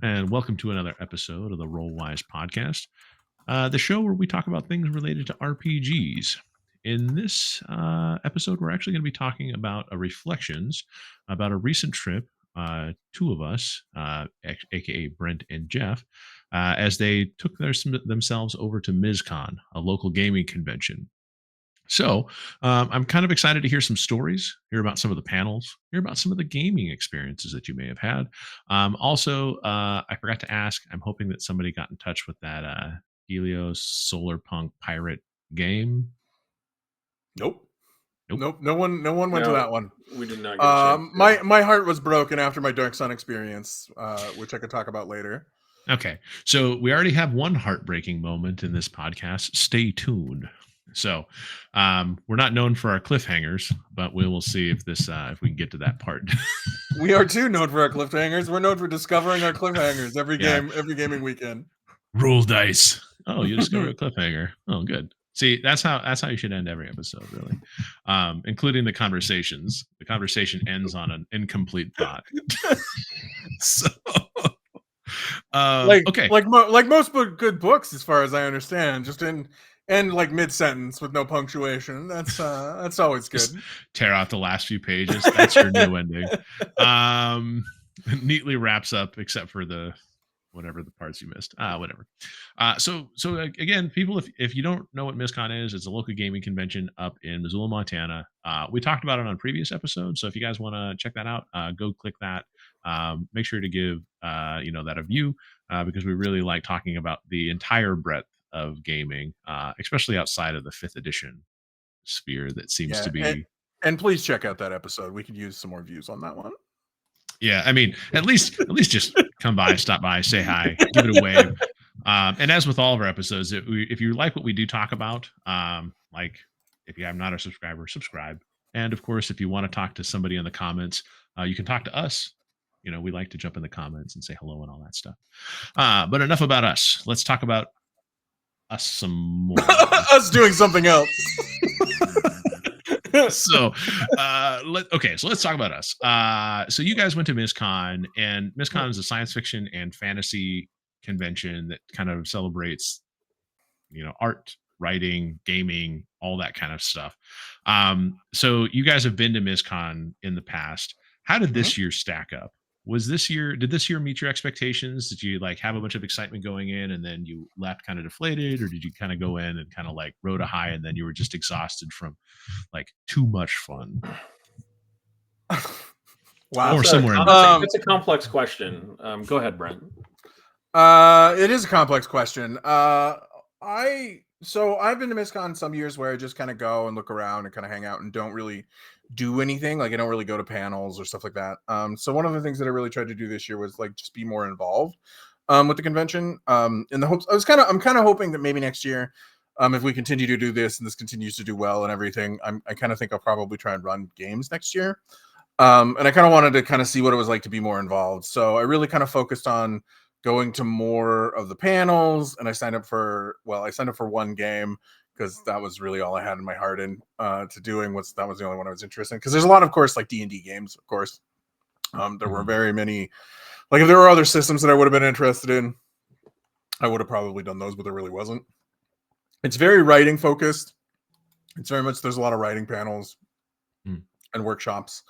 and welcome to another episode of the Rollwise podcast, the show where we talk about things related to RPGs. In this episode, we're actually going to be talking about reflections about a recent trip, two of us, aka Brent and Jeff, as they took themselves over to MisCon, a local gaming convention. So I'm kind of excited to hear some stories, hear about some of the panels, hear about some of the gaming experiences that you may have had. Also, I forgot to ask. I'm hoping that somebody got in touch with that Helios Solar Punk Pirate game. Nope. Nope. Nope. No one went to that one. We did not get a chance. My heart was broken after my Dark Sun experience, which I could talk about later. Okay, so we already have one heartbreaking moment in this podcast. Stay tuned. So we're not known for our cliffhangers, but we will see if this if we can get to that part. We are too known for our cliffhangers. We're known for discovering our cliffhangers every gaming weekend. Roll dice. Oh, you discovered a cliffhanger. Oh, good. See, that's how you should end every episode, really, including the conversations. The conversation ends on an incomplete thought. So, okay, like most good books, as far as I understand, just end like mid sentence with no punctuation. That's always good. Just tear out the last few pages. That's your new ending. Neatly wraps up, except for the whatever the parts you missed. Whatever. So again, people, if you don't know what MisCon is, it's a local gaming convention up in Missoula, Montana. We talked about it on previous episodes, so if you guys want to check that out, go click that. Make sure to give that a view because we really like talking about the entire breadth of gaming, especially outside of the 5th edition sphere that seems to be. And please check out that episode. We could use some more views on that one. Yeah, I mean, at least just come by, stop by, say hi, give it a wave. And as with all of our episodes, if you like what we do talk about, like if you are not a subscriber, subscribe. And of course, if you want to talk to somebody in the comments, you can talk to us. We like to jump in the comments and say hello and all that stuff. But enough about us. Let's talk about us some more. Us doing something else. So let's talk about us. So you guys went to MisCon, and MisCon is a science fiction and fantasy convention that kind of celebrates art, writing, gaming, all that kind of stuff. So you guys have been to MisCon in the past. How did this year stack up? Did this year meet your expectations? Did you have a bunch of excitement going in and then you left kind of deflated, or did you kind of go in and kind of rode a high and then you were just exhausted from too much fun? Wow. Or somewhere in between. It's a complex question. Go ahead, Brent. It is a complex question. I've been to MisCon some years where I just kind of go and look around and kind of hang out and don't really do anything. I don't really go to panels or stuff like that. So one of the things that I really tried to do this year was just be more involved with the convention. In the hopes, I'm kind of hoping that maybe next year, if we continue to do this and this continues to do well and everything, I kind of think I'll probably try and run games next year. And I kind of wanted to kind of see what it was like to be more involved. So I really kind of focused on going to more of the panels, and I signed up for one game because that was really all I had in my heart to doing. That was the only one I was interested in, because there's a lot, of course, D&D games, of course. There were very many. If there were other systems that I would have been interested in, I would have probably done those, but there really wasn't. It's very writing focused. It's very much, there's a lot of writing panels and workshops.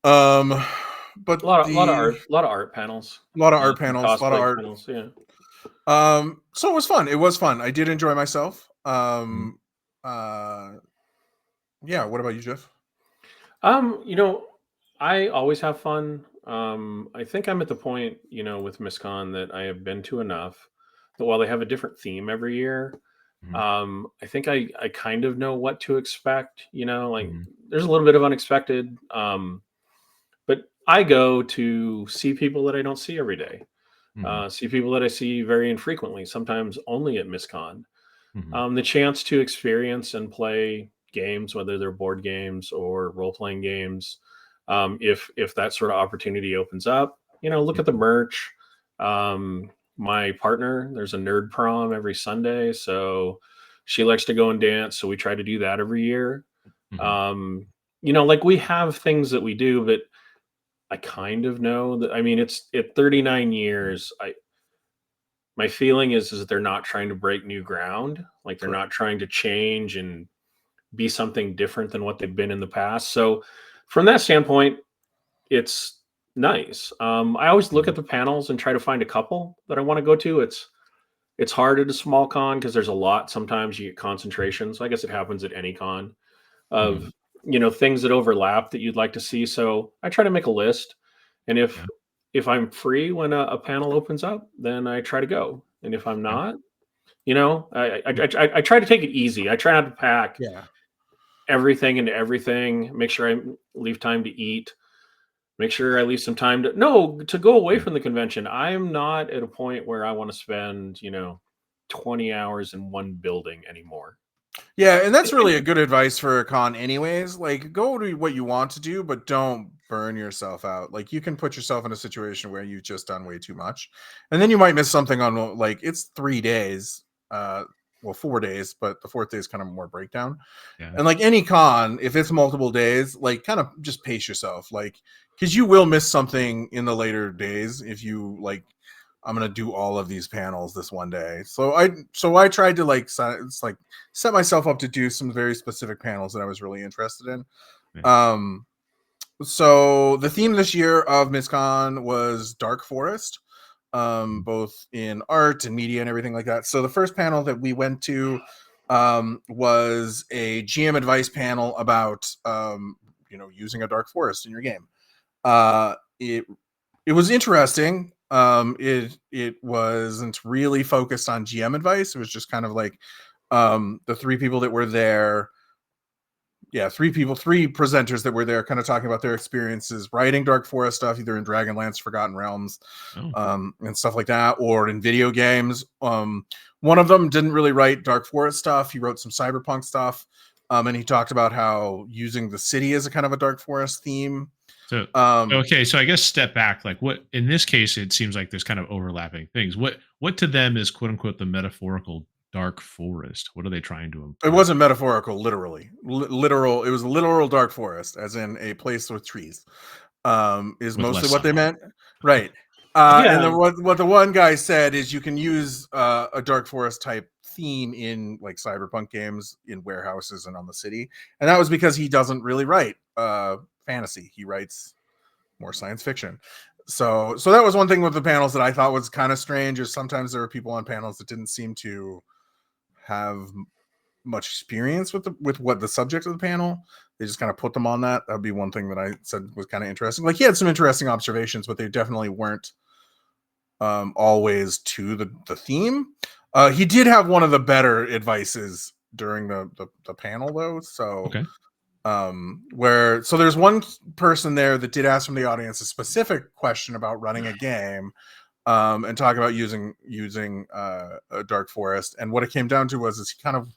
But a lot of art panels. A lot of art panels. A lot of art panels, yeah. So it was fun. It was fun. I did enjoy myself. Yeah. What about you, Jeff? I always have fun. I think I'm at the point, with MisCon, that I have been to enough that while they have a different theme every year, I think I kind of know what to expect. There's a little bit of unexpected. But I go to see people that I don't see every day. See people that I see very infrequently, sometimes only at MisCon. The chance to experience and play games, whether they're board games or role-playing games, if that sort of opportunity opens up, look at the merch. My partner, there's a nerd prom every Sunday, so she likes to go and dance, so we try to do that every year. We have things that we do, but I kind of know that. I mean, it's 39 years. My feeling is that they're not trying to break new ground. Like they're Correct. not trying to change and be something different than what they've been in the past. So from that standpoint, it's nice. I always look at the panels and try to find a couple that I want to go to. It's hard at a small con because there's a lot. Sometimes you get concentrations. I guess it happens at any con of things that overlap that you'd like to see. So I try to make a list, and Yeah. if I'm free when a panel opens up, then I try to go. And if I'm Yeah. not, I try to take it easy. I try not to pack Yeah. everything into everything. Make sure I leave time to eat. Make sure I leave some time to go away Yeah. from the convention. I am not at a point where I want to spend 20 hours in one building anymore. Yeah, and that's really a good advice for a con anyways. Like, go to what you want to do, but don't burn yourself out. Like, you can put yourself in a situation where you've just done way too much, and then you might miss something on, like, it's 3 days, well, 4 days, but the fourth day is kind of more breakdown. Yeah. And like any con, if it's multiple days, like, kind of just pace yourself, like, because you will miss something in the later days if you like, I'm gonna do all of these panels this one day. So I tried to like set myself up to do some very specific panels that I was really interested in. Yeah. So the theme this year of MisCon was Dark Forest, both in art and media and everything like that. So the first panel that we went to was a GM advice panel about using a dark forest in your game. It was interesting. It wasn't really focused on GM advice. It was just kind of like the three people that were there. Yeah, three presenters that were there, kind of talking about their experiences writing Dark Forest stuff, either in Dragonlance, Forgotten Realms, and stuff like that, or in video games. One of them didn't really write Dark Forest stuff. He wrote some cyberpunk stuff, and he talked about how using the city as a kind of a Dark Forest theme. So okay, so I guess step back. Like, what in this case, it seems like there's kind of overlapping things. What to them is quote unquote the metaphorical dark forest? What are they trying to It imply? wasn't metaphorical, literally. Literal. It was a literal dark forest, as in a place with trees. Is With mostly less what they sunlight. meant, right? Yeah. And then what the one guy said is you can use a dark forest type theme in like cyberpunk games in warehouses and on the city, and that was because he doesn't really write fantasy. He writes more science fiction. So that was one thing with the panels that I thought was kind of strange. Is sometimes there were people on panels that didn't seem to have much experience with what the subject of the panel. They just kind of put them on that. That would be one thing that I said was kind of interesting. Like, he had some interesting observations, but they definitely weren't always to the theme. He did have one of the better advices during the panel though. So Okay. so there's one person there that did ask from the audience a specific question about running a game, and talk about using a dark forest. And what it came down to was he kind of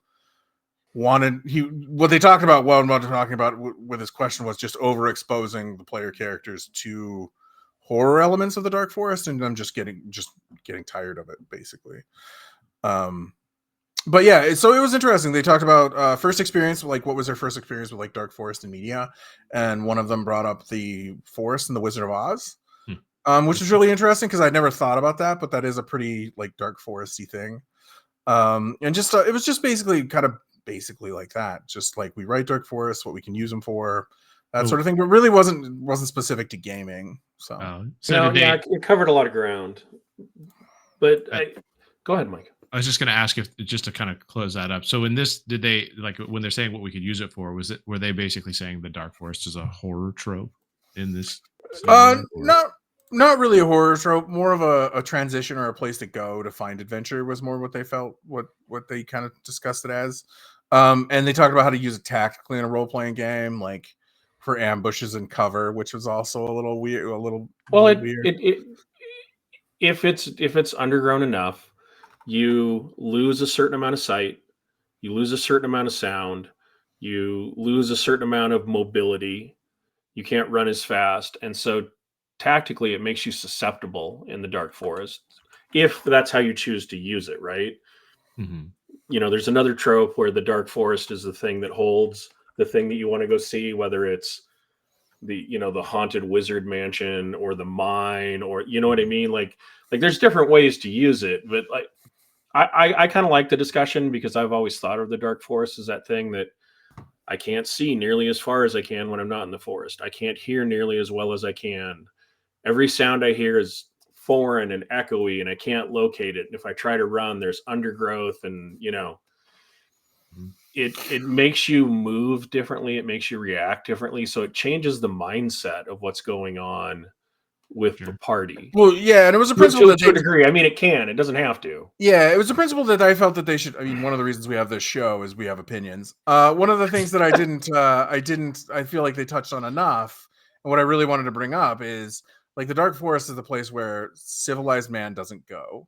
what they talked about talking about with his question was just overexposing the player characters to horror elements of the dark forest, and I'm just getting tired of it, basically. But yeah, so it was interesting. They talked about first experience, like what was their first experience with like dark forest and media, and one of them brought up the forest in the Wizard of Oz, which is really interesting because I'd never thought about that, but that is a pretty like dark foresty thing. And just it was just basically like that, just like we write dark forests, what we can use them for, that sort of thing, but really wasn't specific to gaming. So It covered a lot of ground. But go ahead, Mike. I was just going to ask if just to kind of close that up. So in this, did they like when they're saying what we could use it for? Were they basically saying the dark forest is a horror trope in this? Not really a horror trope. More of a transition or a place to go to find adventure was more what they felt. What they kind of discussed it as. And they talked about how to use it tactically in a role playing game, like for ambushes and cover, which was also a little weird. Weird. If it's underground enough, you lose a certain amount of sight, you lose a certain amount of sound, you lose a certain amount of mobility, you can't run as fast, and so tactically it makes you susceptible in the dark forest if that's how you choose to use it, right? There's another trope where the dark forest is the thing that holds the thing that you want to go see, whether it's the haunted wizard mansion or the mine, or you know what I mean? Like there's different ways to use it, but like I kind of like the discussion because I've always thought of the dark forest as that thing that I can't see nearly as far as I can when I'm not in the forest. I can't hear nearly as well as I can. Every sound I hear is foreign and echoey, and I can't locate it. And if I try to run, there's undergrowth, and it makes you move differently. It makes you react differently. So it changes the mindset of what's going on with the party. Well, yeah, and it was a principle to a degree. I mean, it doesn't have to. Yeah, it was a principle that I felt that they should. I mean, one of the reasons we have this show is we have opinions. One of the things that I feel like they touched on enough, and what I really wanted to bring up is like the dark forest is the place where civilized man doesn't go.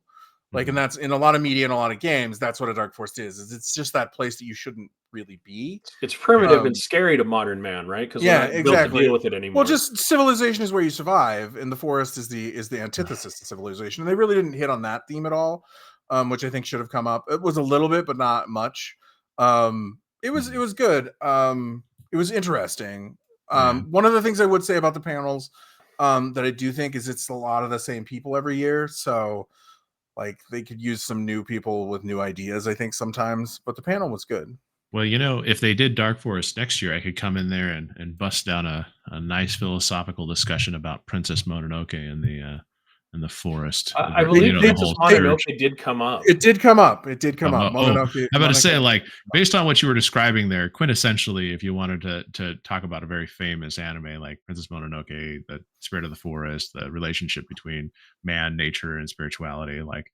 Like, and that's in a lot of media and a lot of games. That's what a dark forest is it's just that place that you shouldn't really be. It's primitive and scary to modern man, right? Because yeah, we're not exactly. built to deal with it anymore. Well, just civilization is where you survive, and the forest is the antithesis to civilization. And they really didn't hit on that theme at all, which I think should have come up. It was a little bit, but not much. It was good. It was interesting. One of the things I would say about the panels that I do think is it's a lot of the same people every year, so like they could use some new people with new ideas, I think sometimes, but the panel was good. Well, if they did Dark Forest next year, I could come in there and bust down a nice philosophical discussion about Princess Mononoke in the forest. I believe Princess Mononoke did come up. It did come up. Mononoke. I'm about to say, like, based on what you were describing there, quintessentially, if you wanted to talk about a very famous anime like Princess Mononoke, the spirit of the forest, the relationship between man, nature, and spirituality, like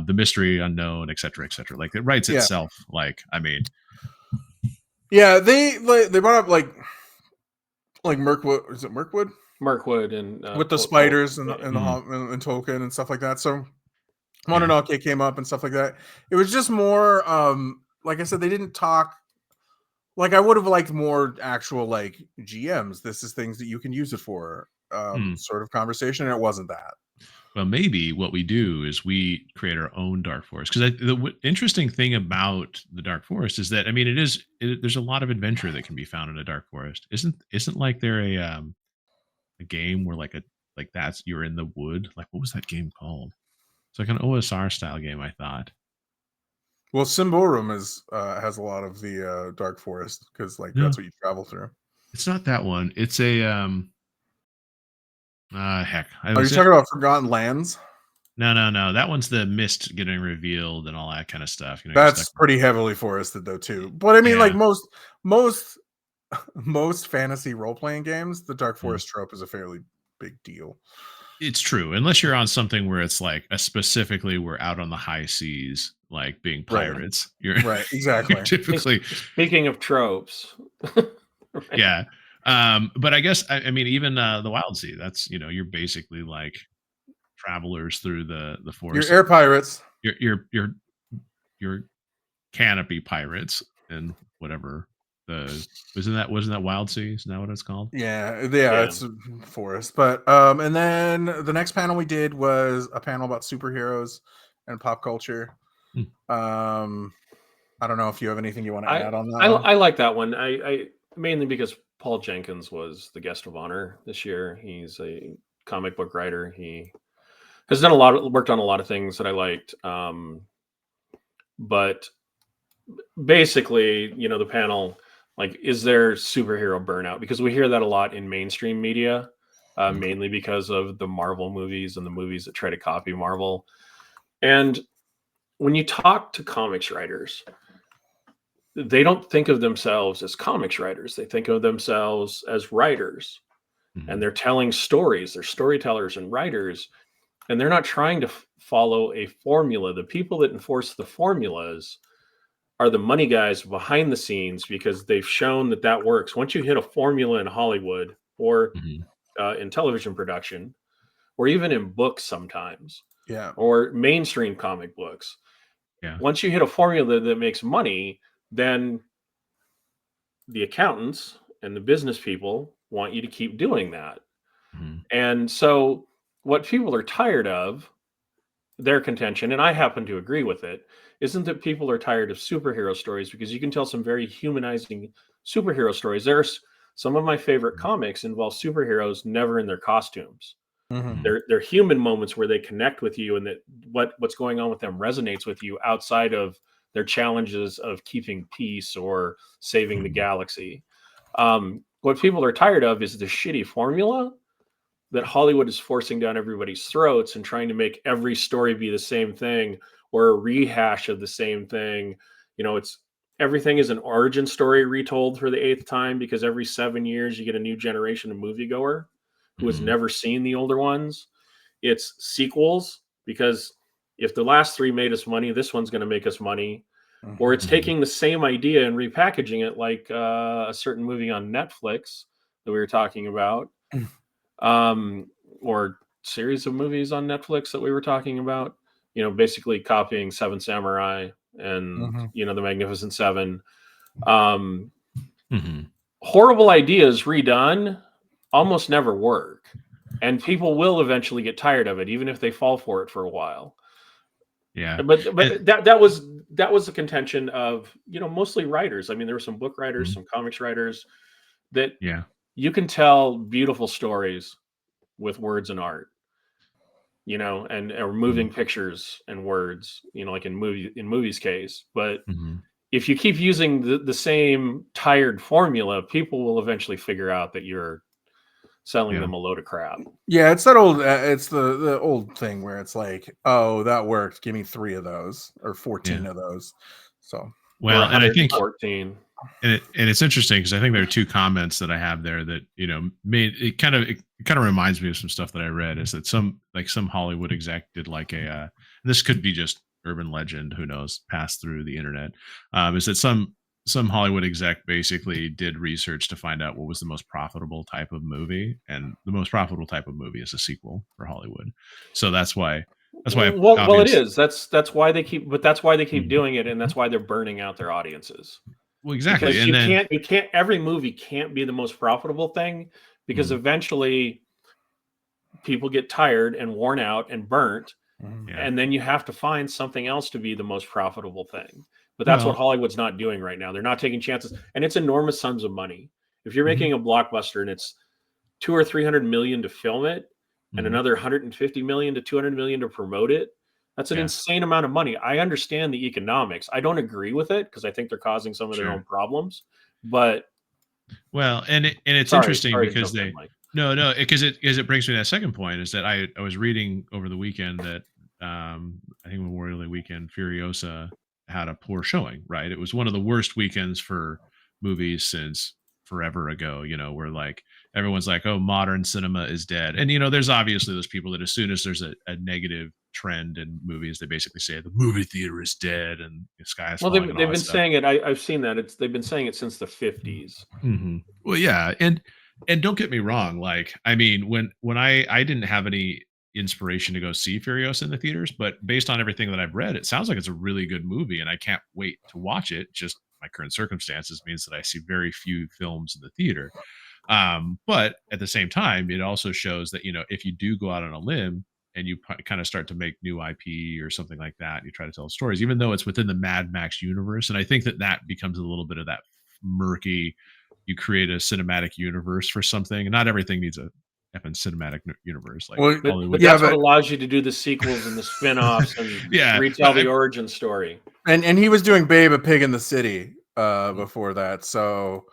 the mystery unknown, etc., etc. Like, it writes itself. Like, I mean, yeah, they brought up like Mirkwood. Is it Mirkwood? Mirkwood and with the spiders and Tolkien and stuff like that. So Mononoke came up and stuff like that. It was just more like I said, they didn't talk like I would have liked more actual like GMs. This is things that you can use it for sort of conversation. And it wasn't that. Well, maybe what we do is we create our own dark forest, because the interesting thing about the dark forest is that, I mean, there's a lot of adventure that can be found in a dark forest. Isn't like there a game where like that's you're in the wood? Like, what was that game called? It's like an OSR style game, I thought. Well, Symborum has a lot of the dark forest because that's what you travel through. It's not that one. It's a heck. Are you talking about Forgotten Lands? No. That one's the mist getting revealed and all that kind of stuff. That's pretty heavily forested though too. But I mean, like most fantasy role-playing games, the dark forest trope is a fairly big deal. It's true, unless you're on something where it's like specifically we're out on the high seas, like being pirates. You're right, exactly. You're typically, speaking of tropes. Right. Yeah. But I guess I mean even the Wild Sea, that's you're basically like travelers through the forest. You're air pirates. You're canopy pirates and whatever. Wasn't that Wild Sea? Isn't that what it's called? Yeah, it's a forest. But and then the next panel we did was a panel about superheroes and pop culture. I don't know if you have anything you want to add on that. I like that one. I mainly because Paul Jenkins was the guest of honor this year. He's a comic book writer. He has worked on a lot of things that I liked. But basically, the panel, like, is there superhero burnout? Because we hear that a lot in mainstream media, mainly because of the Marvel movies and the movies that try to copy Marvel. And when you talk to comics writers, they don't think of themselves as comics writers. They think of themselves as writers. And they're telling stories. They're storytellers and writers. And they're not trying to follow a formula. The people that enforce the formulas are the money guys behind the scenes, because they've shown that works. Once you hit a formula in Hollywood or in television production, or even in books sometimes, or mainstream comic books, once you hit a formula that makes money, then the accountants and the business people want you to keep doing that. And so what people are tired of, their contention, and I happen to agree with it, isn't that people are tired of superhero stories, because you can tell some very humanizing superhero stories. There's Some of my favorite comics involve superheroes never in their costumes. Mhm. They're human moments where they connect with you, and that what's going on with them resonates with you outside of their challenges of keeping peace or saving the galaxy. What people are tired of is the shitty formula that Hollywood is forcing down everybody's throats and trying to make every story be the same thing or a rehash of the same thing. It's everything is an origin story retold for the 8th time, because every 7 years you get a new generation of moviegoer who has never seen the older ones. It's sequels, because if the last 3 made us money, this one's going to make us money. Or it's taking the same idea and repackaging it, like a certain movie on Netflix that we were talking about, or series of movies on Netflix that we were talking about. Basically copying Seven Samurai and the Magnificent Seven. Horrible ideas redone almost never work, and people will eventually get tired of it, even if they fall for it for a while. Yeah, but that was the contention of mostly writers. I mean, there were some book writers, some comics writers that you can tell beautiful stories with words and art, or moving pictures and words, like in movies case. But if you keep using the same tired formula, people will eventually figure out that you're selling them a load of crap. Yeah, it's that old. It's the old thing where it's like, oh, that worked. Give me 3 of those or 14 of those. So well, and I think 14. And it's interesting because I think there are 2 comments that I have there that made it kind of reminds me of some stuff that I read. Is that some Hollywood exec did like and this could be just urban legend, who knows, passed through the internet. Is that some Hollywood exec basically did research to find out what was the most profitable type of movie, and the most profitable type of movie is a sequel for Hollywood. So that's why. Well, it is. That's why they keep doing it, and that's why they're burning out their audiences. Well, exactly. Because and you can't. Every movie can't be the most profitable thing, because eventually people get tired and worn out and burnt, and then you have to find something else to be the most profitable thing. But that's what Hollywood's not doing right now. They're not taking chances, and it's enormous sums of money. If you're making a blockbuster and it's 200 or 300 million to film it, and another 150 million to 200 million to promote it, that's an insane amount of money. I understand the economics. I don't agree with it, because I think they're causing some of their own problems. But and it's interesting because because it brings me to that second point, is that I was reading over the weekend that I think Memorial Day weekend, Furiosa had a poor showing. Right, it was one of the worst weekends for movies since forever ago. Where like everyone's like, oh, modern cinema is dead. And there's obviously those people that as soon as there's a negative trend in movies, they basically say the movie theater is dead and the sky is falling. They've been saying it. I've seen that. They've been saying it since the 50s. Well, yeah, and don't get me wrong. Like, I mean, when I didn't have any inspiration to go see Furiosa in the theaters, but based on everything that I've read, it sounds like it's a really good movie, and I can't wait to watch it. Just my current circumstances means that I see very few films in the theater. But at the same time, it also shows that if you do go out on a limb and you kind of start to make new IP or something like that, and you try to tell stories, even though it's within the Mad Max universe, and I think that becomes a little bit of that murky. You create a cinematic universe for something, and not everything needs a effing cinematic universe. Like, but that's what allows you to do the sequels and the spin-offs and retell the origin story. And he was doing Babe, a Pig in the City before that, so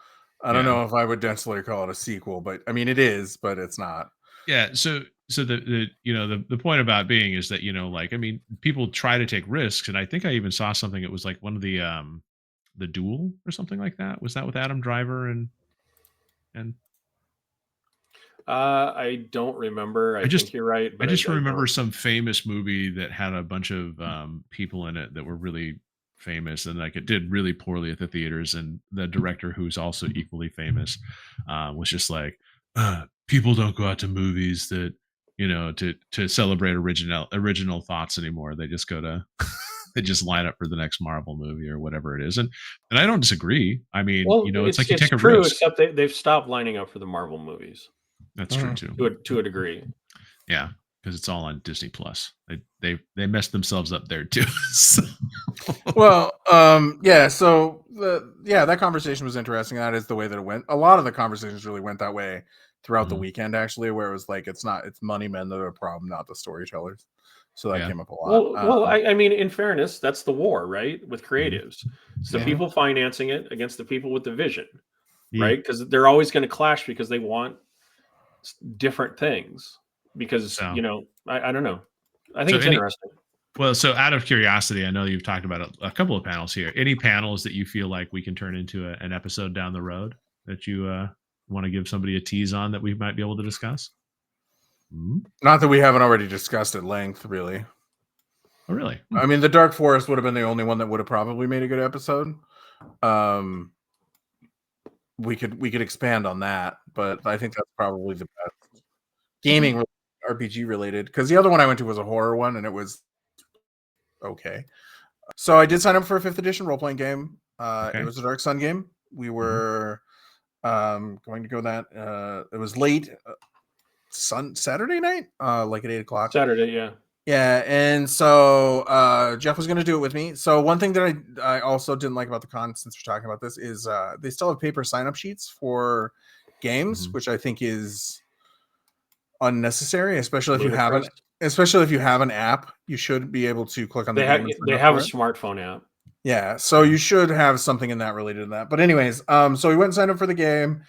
I don't know if I would necessarily call it a sequel, but I mean it is, but it's not. Yeah. So the point about being is that like, I mean, people try to take risks, and I think I even saw something. It was like one of the Duel or something like that. Was that with Adam Driver and I don't remember. I think you're right. But I just remember some famous movie that had a bunch of people in it that were really famous, and like it did really poorly at the theaters. And the director, who's also equally famous, was just like, people don't go out to movies that to celebrate original thoughts anymore. They just go to they just line up for the next Marvel movie or whatever it is. And I don't disagree. I mean, it's like you take a risk. Except they've stopped lining up for the Marvel movies. That's true too. To a degree. Yeah, because it's all on Disney Plus. They messed themselves up there too. So. Well, yeah. So that conversation was interesting. That is the way that it went. A lot of the conversations really went that way throughout the weekend, actually, where it was like it's money men that are a problem, not the storytellers. So that came up a lot. Well, I mean, in fairness, that's the war, right? With creatives, it's the Yeah. people financing it against the people with the vision, Yeah. right? Because they're always going to clash because they want different things. Because So- I don't know. I think it's interesting. Well, so out of curiosity, I know you've talked about a couple of panels here. Any panels that you feel like we can turn into an episode down the road that you want to give somebody a tease on that we might be able to discuss? Not that we haven't already discussed at length, really. Oh, really? I mean, the Dark Forest would have been the only one that would have probably made a good episode. We could expand on that, but I think that's probably the best gaming RPG related, because the other one I went to was a horror one, and it was okay. So I did sign up for a 5th edition role-playing game. It was a Dark Sun game. We were going to go that. It was late Saturday night, like at 8:00. Saturday, yeah. Yeah, and so Jeff was going to do it with me. So one thing that I also didn't like about the con, since we're talking about this, is they still have paper sign-up sheets for games, which I think is unnecessary, especially if you have an app. You should be able to click on the game. They have a smartphone app. Yeah, so you should have something in that related to that. But anyways, so we went and signed up for the game.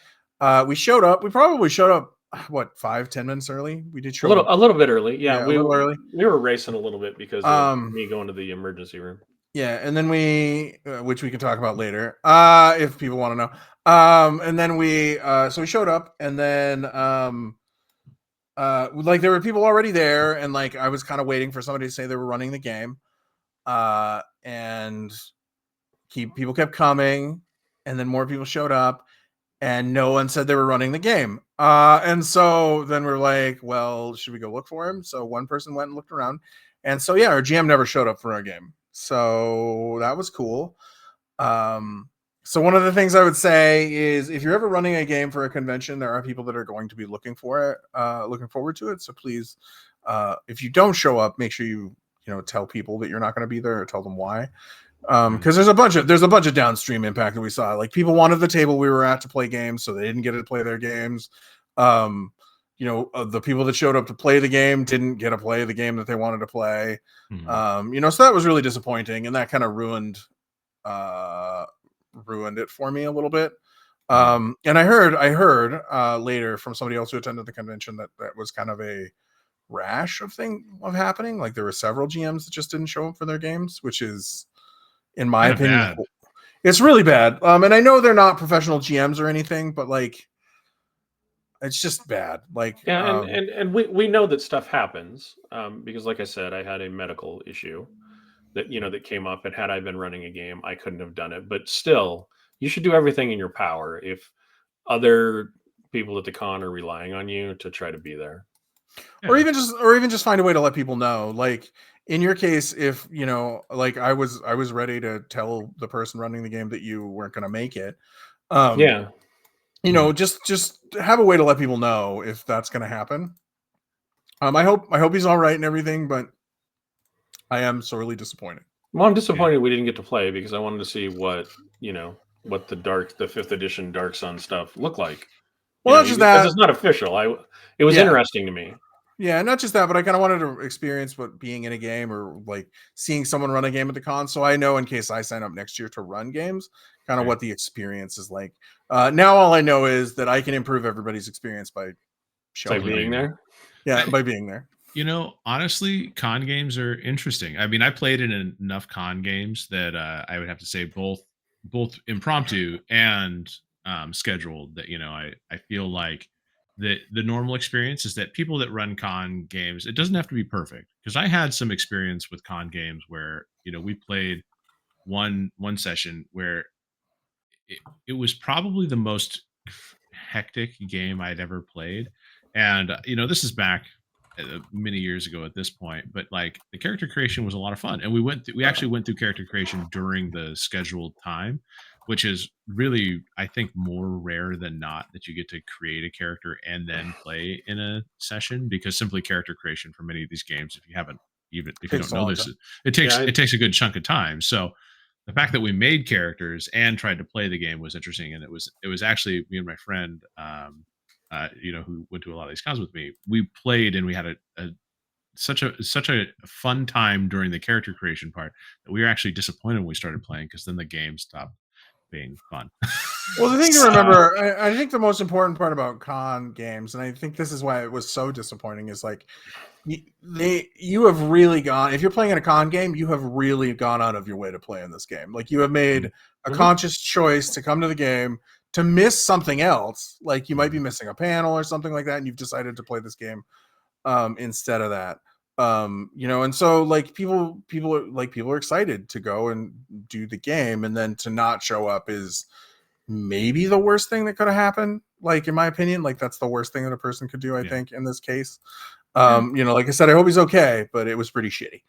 We showed up. We probably showed up 5-10 minutes early. We did show up a little bit early. Yeah, a little early. We were racing a little bit because of me going to the emergency room. Yeah, and then which we can talk about later, if people want to know. And then so we showed up, and then like there were people already there, and like I was kind of waiting for somebody to say they were running the game, and people kept coming, and then more people showed up, and no one said they were running the game. And so then we're like, well, should we go look for him? So one person went and looked around, and so our GM never showed up for our game. So that was cool. So one of the things I would say is, if you're ever running a game for a convention, there are people that are going to be looking for it, looking forward to it. So please, if you don't show up, make sure you tell people that you're not going to be there, or tell them why. Because there's a bunch of downstream impact that we saw. Like, people wanted the table we were at to play games, so they didn't get to play their games. The people that showed up to play the game didn't get to play the game that they wanted to play. So that was really disappointing, and that kind of ruined it for me a little bit. And I heard later from somebody else who attended the convention that was kind of a rash of happening. Like, there were several GMs that just didn't show up for their games, which is, in my opinion, it's really bad. And I know they're not professional GMs or anything, but like, it's just bad. Like, yeah, and we know that stuff happens, because, like I said, I had a medical issue that came up, and had I been running a game, I couldn't have done it. But still, you should do everything in your power if other people at the con are relying on you to try to be there, or even just find a way to let people know. Like, in your case, if like I was ready to tell the person running the game that you weren't going to make it. Just have a way to let people know if that's going to happen. I hope he's all right and everything, but I am sorely disappointed. Well, I'm disappointed we didn't get to play, because I wanted to see what the 5th edition Dark Sun stuff looked like. Well, not just that, it's not official. It was interesting to me. Yeah, not just that, but I kind of wanted to experience what being in a game, or like seeing someone run a game at the con. So I know, in case I sign up next year to run games, kind of what the experience is like. Now all I know is that I can improve everybody's experience by being there. Yeah, by being there. Honestly, con games are interesting. I mean, I played in enough con games that I would have to say both impromptu and scheduled, that I feel like the normal experience is that people that run con games, it doesn't have to be perfect, because I had some experience with con games where we played one session where it was probably the most hectic game I'd ever played. And this is back many years ago at this point, but like, the character creation was a lot of fun, and we actually went through character creation during the scheduled time, which is really, I think, more rare than not that you get to create a character and then play in a session, because simply character creation for many of these games, if you don't know this, it takes a good chunk of time. So the fact that we made characters and tried to play the game was interesting, and it was actually me and my friend, who went to a lot of these cons with me. We played and we had such a fun time during the character creation part that we were actually disappointed when we started playing, because then the game stopped being fun. Well, the thing to remember, I think the most important part about con games, and I think this is why it was so disappointing, is like you have really gone, if you're playing in a con game, you have really gone out of your way to play in this game. Like, you have made a conscious choice to come to the game to miss something else. Like, you might be missing a panel or something like that, and you've decided to play this game instead of that. And so like people are excited to go and do the game, and then to not show up is maybe the worst thing that could have happened. Like, in my opinion, like, that's the worst thing that a person could do, I think, in this case. Like I said, I hope he's okay, but it was pretty shitty.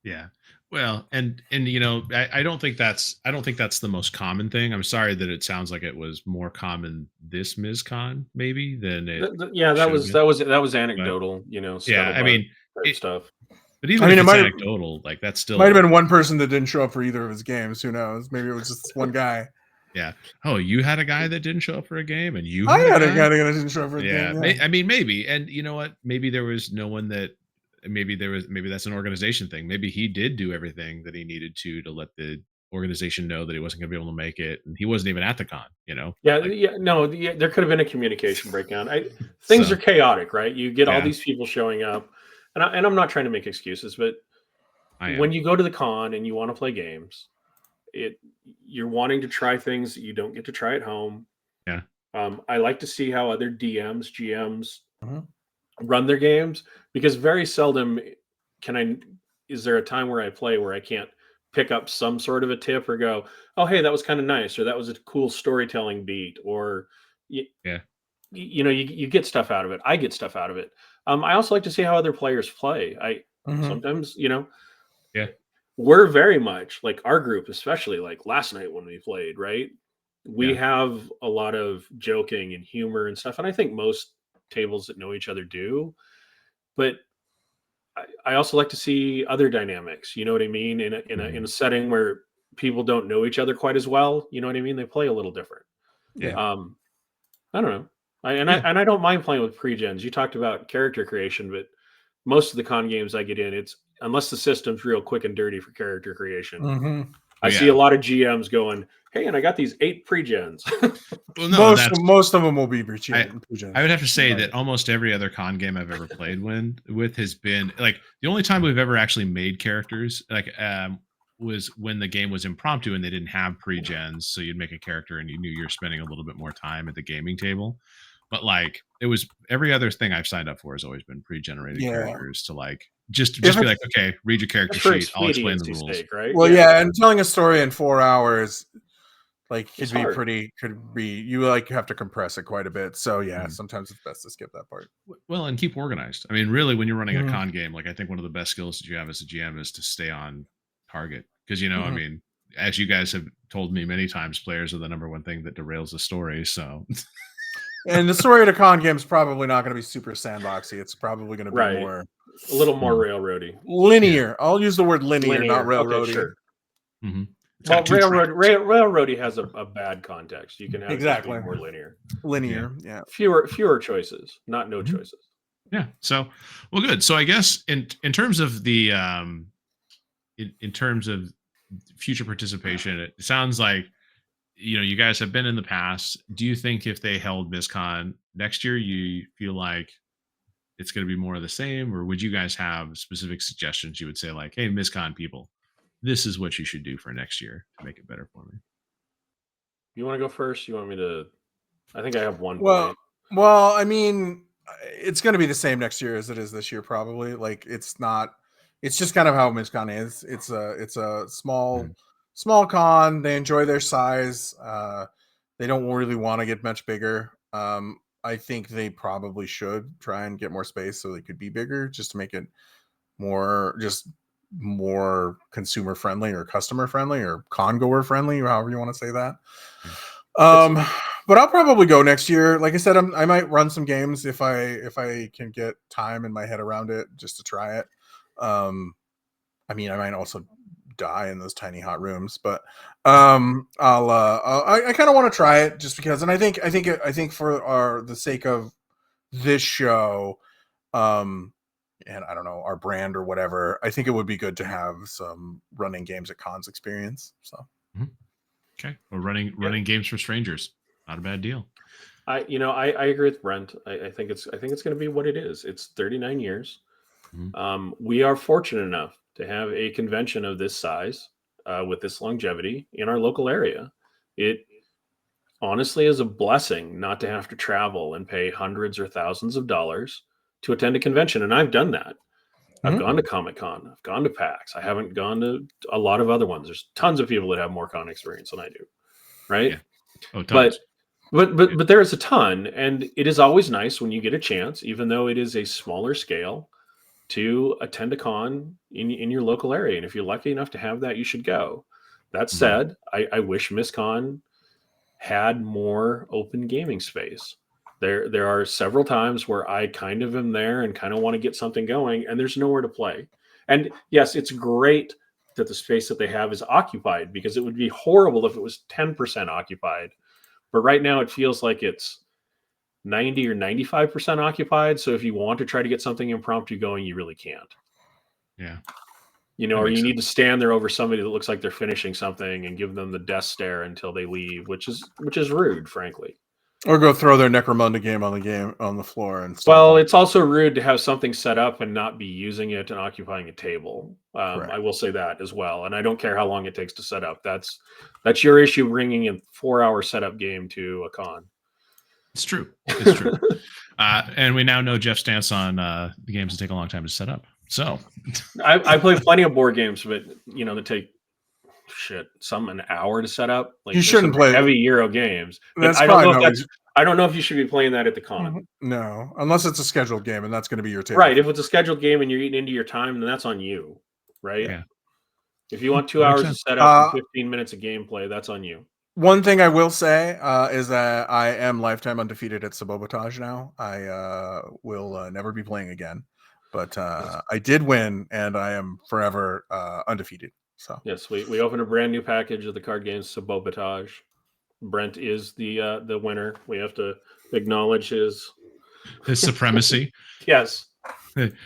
Yeah. Well, and I don't think that's the most common thing. I'm sorry that it sounds like it was more common this MizCon maybe than it. That was anecdotal, Yeah, I mean, stuff. But even if it's anecdotal, like, that's still might have been one person that didn't show up for either of his games. Who knows? Maybe it was just one guy. Yeah. Oh, you had a guy that didn't show up for a game, and I had a guy that didn't show up for a game. Yeah. I mean, maybe. And you know what? Maybe there was no one that. Maybe that's an organization thing. Maybe he did do everything that he needed to let the organization know that he wasn't going to be able to make it, and he wasn't even at the con. There could have been a communication breakdown. Things are chaotic, right? You get all these people showing up, and I'm not trying to make excuses, but when you go to the con and you want to play games, you're wanting to try things that you don't get to try at home. Yeah. I like to see how other DMs, GMs run their games, because very seldom is there a time where I play where I can't pick up some sort of a tip or go, oh, hey, that was kind of nice, or that was a cool storytelling beat, or you get stuff out of it. I get stuff out of it. I also like to see how other players play. Sometimes, we're very much like our group, especially like last night when we played, right? We have a lot of joking and humor and stuff. And I think most tables that know each other do, but I also like to see other dynamics. You know what I mean? In a setting where people don't know each other quite as well. You know what I mean? They play a little different. Yeah. I don't know. I don't mind playing with pre-gens. You talked about character creation, but most of the con games I get in, it's unless the system's real quick and dirty for character creation. I see a lot of GMs going, hey, and I got these 8 pre-gens. Well, no, most of them will be pre-gens. I would have to say that almost every other con game I've ever played with has been like, the only time we've ever actually made characters was when the game was impromptu and they didn't have pre-gens, so you'd make a character and you knew you're spending a little bit more time at the gaming table. But like, it was every other thing I've signed up for has always been pre-generated characters to like just be like, okay, read your character sheet, I'll explain the rules. Right? Well, and telling a story in 4 hours like could be you like have to compress it quite a bit. So sometimes it's best to skip that part. Well, and keep organized. I mean, really, when you're running a con game, like, I think one of the best skills that you have as a GM is to stay on target, because I mean, as you guys have told me many times, players are the number one thing that derails the story. So and the story of the con game is probably not going to be super sandboxy. It's probably going to be a little more railroady, linear. I'll use the word linear. Not railroady. Okay, sure. Well, railroady has a bad context. You can have exactly more linear. Fewer choices, not no choices. Yeah. So, well, good. So I guess in terms of the in terms of future participation, it sounds like you guys have been in the past. Do you think if they held MizCon next year, you feel like it's going to be more of the same, or would you guys have specific suggestions? You would say like, hey, MizCon people, this is what you should do for next year to make it better for me. You want to go first? You want me to? I think I have one. Well, I mean, it's going to be the same next year as it is this year, probably. Like, it's not. It's just kind of how MizCon is. It's a small con. They enjoy their size. They don't really want to get much bigger. I think they probably should try and get more space so they could be bigger, just to make it more consumer friendly or customer friendly or con-goer friendly, or however you want to say that. But I'll probably go next year. Like I said, I might run some games if I can get time in my head around it, just to try it. I mean, I might also die in those tiny hot rooms. But I kind of want to try it just because, and I think for the sake of this show, and I don't know, our brand or whatever, I think it would be good to have some running games at cons experience. So okay, well, running games for strangers, not a bad deal. I agree with Brent. I think it's going to be what it is. It's 39 years. We are fortunate enough to have a convention of this size with this longevity in our local area. It honestly is a blessing not to have to travel and pay hundreds or thousands of dollars to attend a convention. And I've done that. I've gone to Comic-Con. I've gone to PAX. I haven't gone to a lot of other ones. There's tons of people that have more con experience than I do. Right. Yeah. Oh, tons. But there is a ton, and it is always nice when you get a chance, even though it is a smaller scale, to attend a con in your local area. And if you're lucky enough to have that, you should go. That said, I wish MisCon had more open gaming space. There are several times where I kind of am there and kind of want to get something going, and there's nowhere to play. And yes, it's great that the space that they have is occupied, because it would be horrible if it was 10% occupied. But right now it feels like it's 90 or 95% occupied. So if you want to try to get something impromptu going, you really can't. Yeah. Or you need to stand there over somebody that looks like they're finishing something and give them the death stare until they leave, which is rude, frankly. Or go throw their Necromunda game on the floor and stuff. Well, it's also rude to have something set up and not be using it and occupying a table. I will say that as well. And I don't care how long it takes to set up. That's your issue, bringing a 4-hour setup game to a con. It's true. It's true. And we now know Jeff's stance on the games that take a long time to set up. So I play plenty of board games, but that take some an hour to set up. Like, you shouldn't play heavy Euro games. That's I don't know if you should be playing that at the con. No, unless it's a scheduled game, and that's going to be your table. Right. If it's a scheduled game and you're eating into your time, then that's on you. Right. Yeah. If you want 2 hours to set up and 15 minutes of gameplay, that's on you. One thing I will say is that I am lifetime undefeated at Sabotage now. I will never be playing again, but I did win, and I am forever undefeated. So yes, we opened a brand new package of the card games Sabotage. Brent is the winner. We have to acknowledge his supremacy. Yes,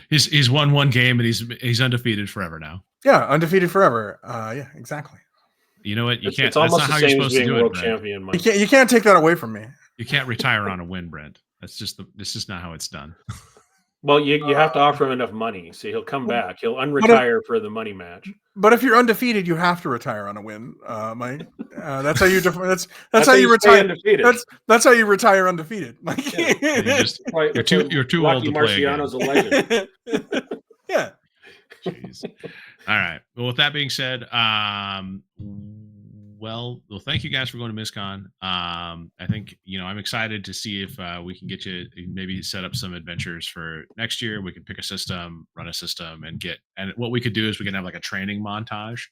he's won one game and he's undefeated forever now. Yeah, undefeated forever. Yeah, exactly. You know what? You can't. It's almost that's not the how same you're as supposed to being do world it, champion. Mike. You can't take that away from me. You can't retire on a win, Brent. This is not how it's done. Well, you have to offer him enough money, so he'll come back. He'll unretire for the money match. But if you're undefeated, you have to retire on a win, Mike. That's how you. That's how you retire undefeated. That's how you retire undefeated. Like, you're too old to play again. Marciano's a legend. Yeah. Jeez. All right. Well, with that being said, well, thank you guys for going to MisCon. I think, I'm excited to see if we can get you maybe set up some adventures for next year. We can pick a system, run a system, and what we could do is we can have like a training montage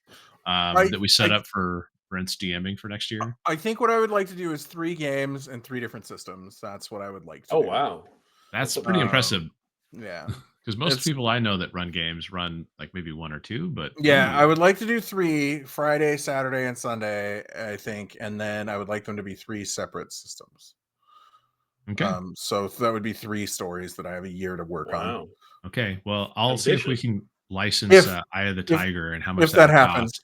that we set up for Brent's DMing for next year. I think what I would like to do is 3 games and 3 different systems. That's what I would like to do. Oh, wow. That's pretty impressive. Yeah. Because most people I know that run games run like maybe 1 or 2, but I would like to do 3 Friday, Saturday, and Sunday, I think, and then I would like them to be 3 separate systems. Okay. So that would be 3 stories that I have a year to work on. Okay. Well, I'll see if we can license Eye of the Tiger and how much that happens,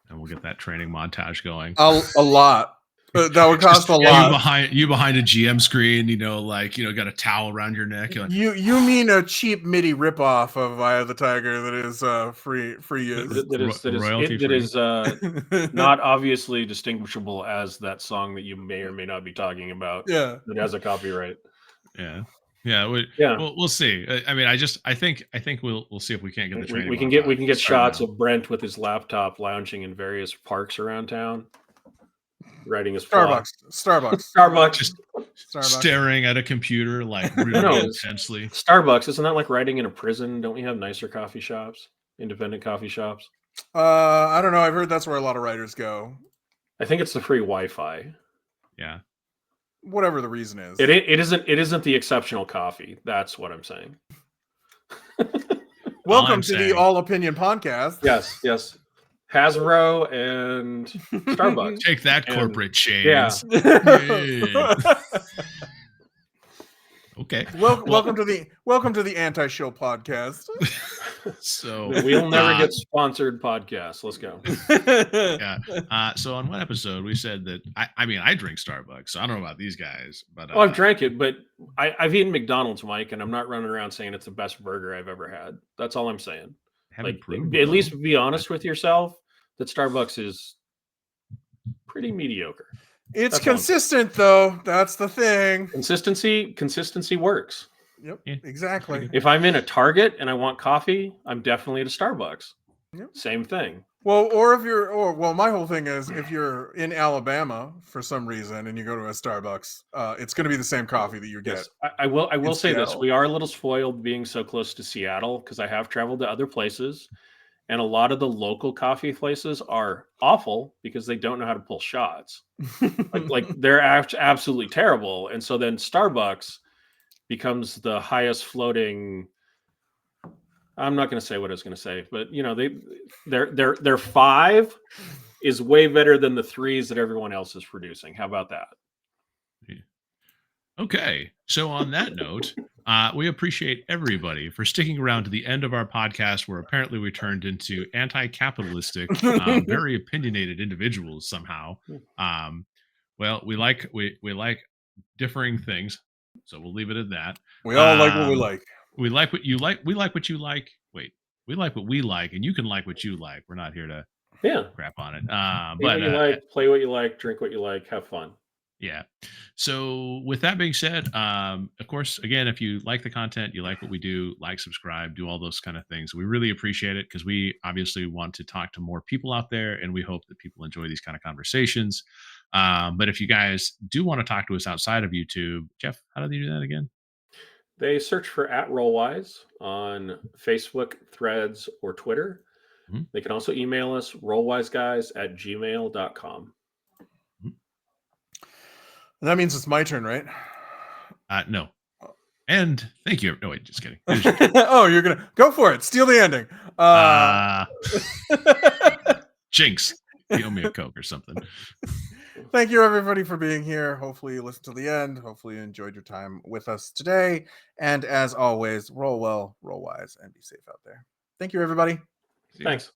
and we'll get that training montage going. A lot. That would cost a lot. You behind a GM screen, got a towel around your neck. Like, you mean a cheap MIDI ripoff of Eye of the Tiger that is free use? That is not obviously distinguishable as that song that you may or may not be talking about. Yeah, that has a copyright. Yeah. We'll see. I mean, I think we'll see if we can't get the training. We can get shots of Brent with his laptop lounging in various parks around town. Writing his Starbucks, just staring at a computer like really intensely. Starbucks, isn't that like writing in a prison? Don't we have nicer coffee shops, independent coffee shops? I don't know. I've heard that's where a lot of writers go. I think it's the free Wi-Fi. Yeah. Whatever the reason is, it isn't the exceptional coffee. That's what I'm saying. Welcome to the All Opinion Podcast. Yes. Hasbro and Starbucks. Take that, And- corporate yeah. chains. Yeah. Okay. Welcome to the anti-show podcast. So We'll never get sponsored podcasts. Let's go. yeah. So on one episode we said that I mean I drink Starbucks, so I don't know about these guys, but I've drank it, but I've eaten McDonald's, Mike, and I'm not running around saying it's the best burger I've ever had. That's all I'm saying. haven't Like, proved at though. least be honest with yourself that Starbucks is pretty mediocre. It's That's all I'm consistent though. That's the thing. Consistency works. Yep, Yeah. exactly. If I'm in a Target and I want coffee, I'm definitely at a Starbucks. Yep. Same thing. Well, my whole thing is if you're in Alabama for some reason and you go to a Starbucks, it's going to be the same coffee that you get. Yes, I will say this: Seattle. we are a little spoiled being so close to Seattle because I have traveled to other places, and a lot of the local coffee places are awful because they don't know how to pull shots. like they're absolutely terrible, and so then Starbucks becomes the highest floating. I'm not going to say what I was going to say, but you know, their 5 is way better than the 3s that everyone else is producing. How about that? Okay. So on that note, we appreciate everybody for sticking around to the end of our podcast, where apparently we turned into anti-capitalistic, very opinionated individuals somehow. Well, we like differing things, so we'll leave it at that. We all like what we like. We like what you like. We like what you like. Wait, we like what we like, and you can like what you like. We're not here to crap on it. What you like, play what you like, drink what you like, have fun. Yeah. So with that being said, of course, again, if you like the content, you like what we do, like, subscribe, do all those kind of things. We really appreciate it because we obviously want to talk to more people out there, and we hope that people enjoy these kind of conversations. But if you guys do want to talk to us outside of YouTube, Jeff, how do they do that again? They search for @rolewise on Facebook, Threads, or Twitter. Mm-hmm. They can also email us rollwiseguys@gmail.com. That means it's my turn, right? No. And thank you. No, wait, just kidding. Oh, you're gonna go for it. Steal the ending. Jinx. You owe me a Coke or something. Thank you, everybody, for being here. Hopefully you listened to the end. Hopefully you enjoyed your time with us today. And as always, roll well, roll wise, and be safe out there. Thank you, everybody. Thanks.